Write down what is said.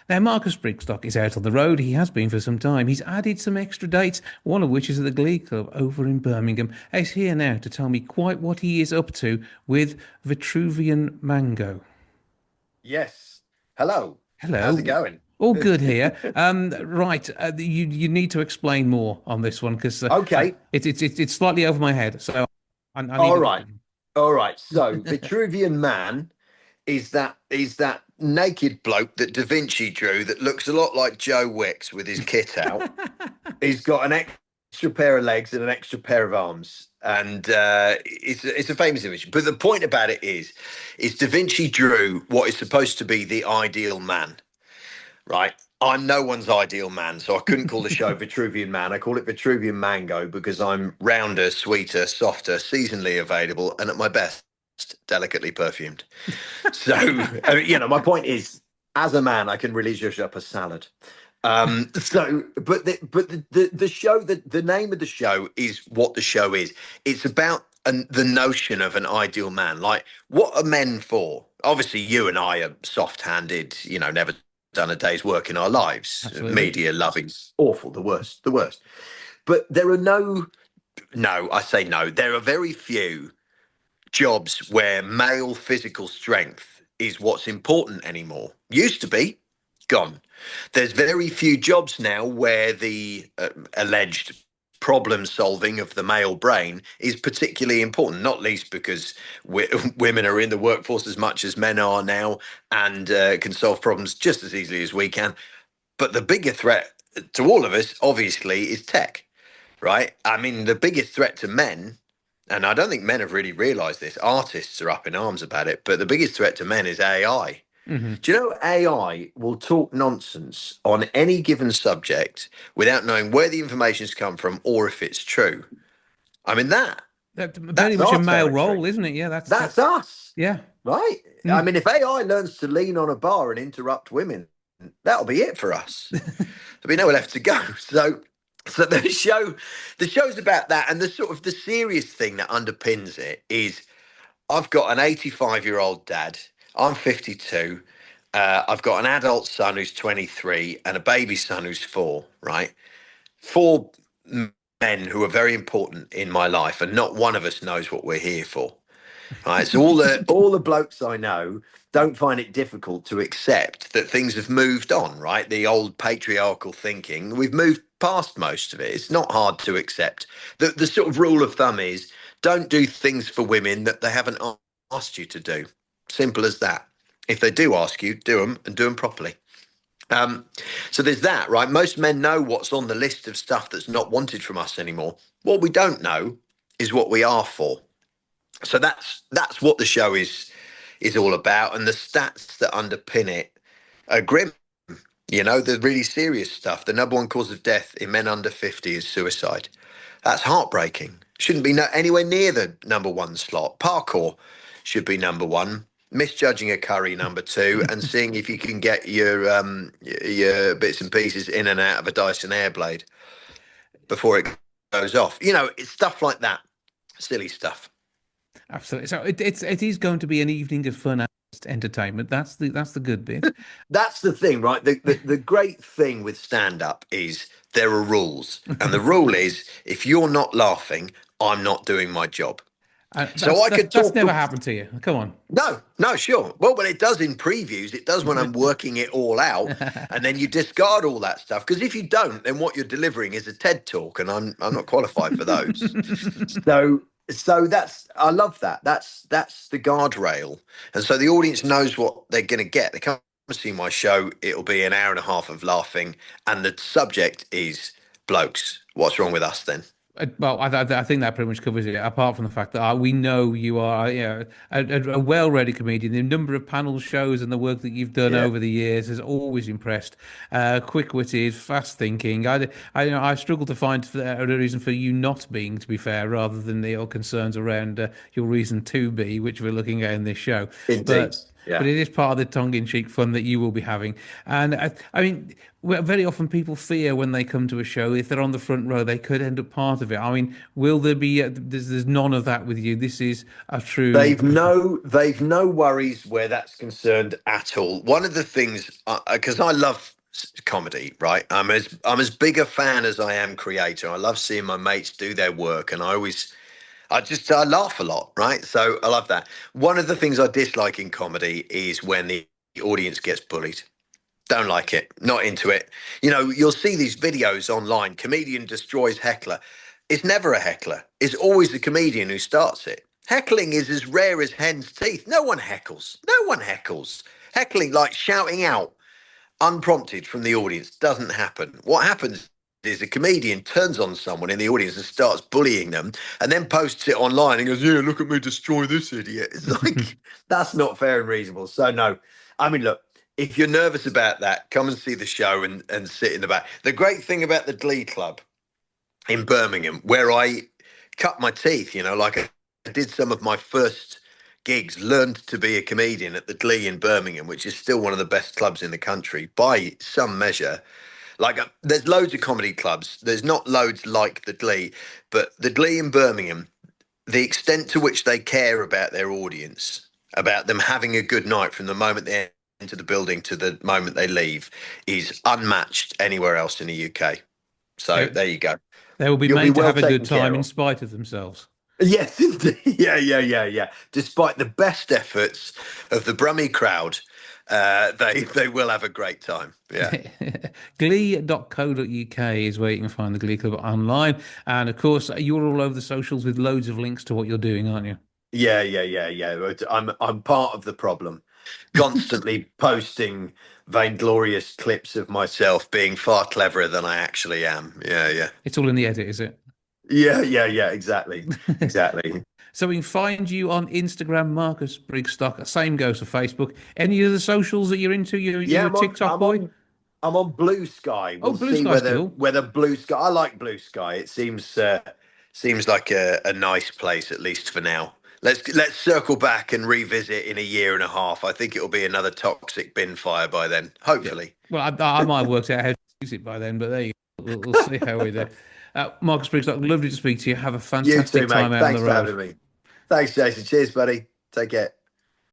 Now, Marcus Brigstocke is out on the road. He has been for some time. He's added some extra dates, one of which is at the Glee Club over in Birmingham. He's here now to tell me quite what he is up to with Vitruvian Mango. Yes. Hello. How's it Hello. going? All good here. Right. You need to explain more on this one because Okay. it's slightly over my head. So I need All a bit. right. All right. So Vitruvian Man is that naked bloke that Da Vinci drew that looks a lot like Joe Wicks with his kit out. He's got an extra pair of legs and an extra pair of arms. And it's a famous image. But the point about it is Da Vinci drew what is supposed to be the ideal man. Right? I'm no one's ideal man, so I couldn't call the show Vitruvian Man. I call it Vitruvian Mango because I'm rounder, sweeter, softer, seasonally available, and at my best, delicately perfumed. So, my point is, as a man, I can really zhuzh up a salad. But the show, the name of the show is what the show is. It's about the notion of an ideal man. Like, what are men for? Obviously, you and I are soft-handed, never done a day's work in our lives. Absolutely. Media loving, awful, the worst, the worst. But there are no, I say no. There are very few jobs where male physical strength is what's important anymore. Used to be, gone. There's very few jobs now where the alleged problem solving of the male brain is particularly important, not least because women are in the workforce as much as men are now and can solve problems just as easily as we can. But the bigger threat to all of us, obviously, is tech, right? I mean, the biggest threat to men, and I don't think men have really realized this, artists are up in arms about it, but the biggest threat to men is AI. Hmm. Do you know AI will talk nonsense on any given subject without knowing where the information's come from or if it's true? I mean That's very that's much a our male role, territory. isn't it? Yeah, That's that's us, yeah. right? I Mm. mean, if AI learns to lean on a bar and interrupt women, that'll be it for us. There'll be nowhere left to go. So the show's about that, and the sort of the serious thing that underpins it is I've got an 85-year-old dad. I'm 52. I've got an adult son who's 23 and a baby son who's 4, right? Four men who are very important in my life, and not one of us knows what we're here for. Right. So all the blokes I know don't find it difficult to accept that things have moved on, right? The old patriarchal thinking, we've moved past most of it. It's not hard to accept. The sort of rule of thumb is don't do things for women that they haven't asked you to do. Simple as that. If they do ask you, do them and do them properly. Um, so there's that, right? Most men know what's on the list of stuff that's not wanted from us anymore. What we don't know is what we are for. So that's what the show is all about, and the stats that underpin it are grim. The really serious stuff. The number one cause of death in men under 50 is suicide. That's heartbreaking. Shouldn't be anywhere near the number one slot. Parkour should be number one. Misjudging a curry number two, and seeing if you can get your bits and pieces in and out of a Dyson Airblade before it goes off. It's stuff like that. Silly stuff. Absolutely. So it is going to be an evening of fun and entertainment. That's the good bit. That's the thing, right? The great thing with stand up is there are rules. And the rule is if you're not laughing, I'm not doing my job. So That's I that's could that's talk never to. happened to you. Come on. No, no, sure. Well, but it does in previews. It does when I'm working it all out. And then you discard all that stuff. Because if you don't, then what you're delivering is a TED talk. And I'm not qualified for those. So that's I love that. That's the guardrail, and so the audience knows what they're going to get. They come and see my show. It'll be an hour and a half of laughing, and the subject is blokes. What's wrong with us then? Well, I think that pretty much covers it. Apart from the fact that we know you are, a well-read comedian. The number of panel shows and the work that you've done Yeah. over the years has always impressed. Quick-witted, fast-thinking. I struggle to find a reason for you not being, to be fair, rather than the old concerns around your reason to be, which we're looking at in this show. But Indeed. Yeah. but it is part of the tongue-in-cheek fun that you will be having. And I mean, very often people fear when they come to a show, if they're on the front row, they could end up part of it. I mean, will there be? There's none of that with you. This is a true. They've no worries where that's concerned at all. One of the things, because I love comedy, right? I'm as big a fan as I am creator. I love seeing my mates do their work, and I laugh a lot, right? So I love that. One of the things I dislike in comedy is when the audience gets bullied. Don't like it. Not into it. You'll see these videos online. Comedian destroys heckler. It's never a heckler. It's always the comedian who starts it. Heckling is as rare as hen's teeth. No one heckles. No one heckles. Heckling, like shouting out unprompted from the audience, doesn't happen. What happens is a comedian turns on someone in the audience and starts bullying them and then posts it online and goes, yeah, look at me destroy this idiot. It's like, that's not fair and reasonable. So, no. I mean, look, if you're nervous about that, come and see the show and sit in the back. The great thing about the Glee Club in Birmingham, where I cut my teeth, like I did some of my first gigs, learned to be a comedian at the Glee in Birmingham, which is still one of the best clubs in the country by some measure. Like, there's loads of comedy clubs. There's not loads like the Glee, but the Glee in Birmingham, the extent to which they care about their audience, about them having a good night from the moment they enter the building to the moment they leave, is unmatched anywhere else in the UK. So They, there you go. they will be You'll be made to well have a good taken time care in of. spite of themselves. Yes, indeed. Yeah, yeah, yeah, yeah. Despite the best efforts of the Brummie crowd, they will have a great time. Yeah. Glee.co.uk is where you can find the Glee Club online. And of course, you're all over the socials with loads of links to what you're doing, aren't you? Yeah, yeah, yeah, yeah. But I'm part of the problem. Constantly posting vainglorious clips of myself being far cleverer than I actually am. Yeah, yeah. It's all in the edit, is it? Yeah, yeah, yeah, exactly. Exactly. So we can find you on Instagram, Marcus Brigstocke. Same goes for Facebook. Any of the socials that you're into? You Yeah, a I'm on TikTok I'm boy? on I'm on Blue Sky. Oh, We'll Blue see Sky's whether cool. whether Blue Sky. I like Blue Sky. It seems like a nice place, at least for now. Let's circle back and revisit in a year and a half. I think it'll be another toxic bin fire by then. Yeah. Hopefully. Well, I might have worked out how to use it by then, but there you go. We'll see how we do. Marcus Brigstocke, lovely to speak to you. Have a You too, fantastic time mate. out on Thanks the for road. having me. Thanks, Jason. Cheers, buddy. Take care.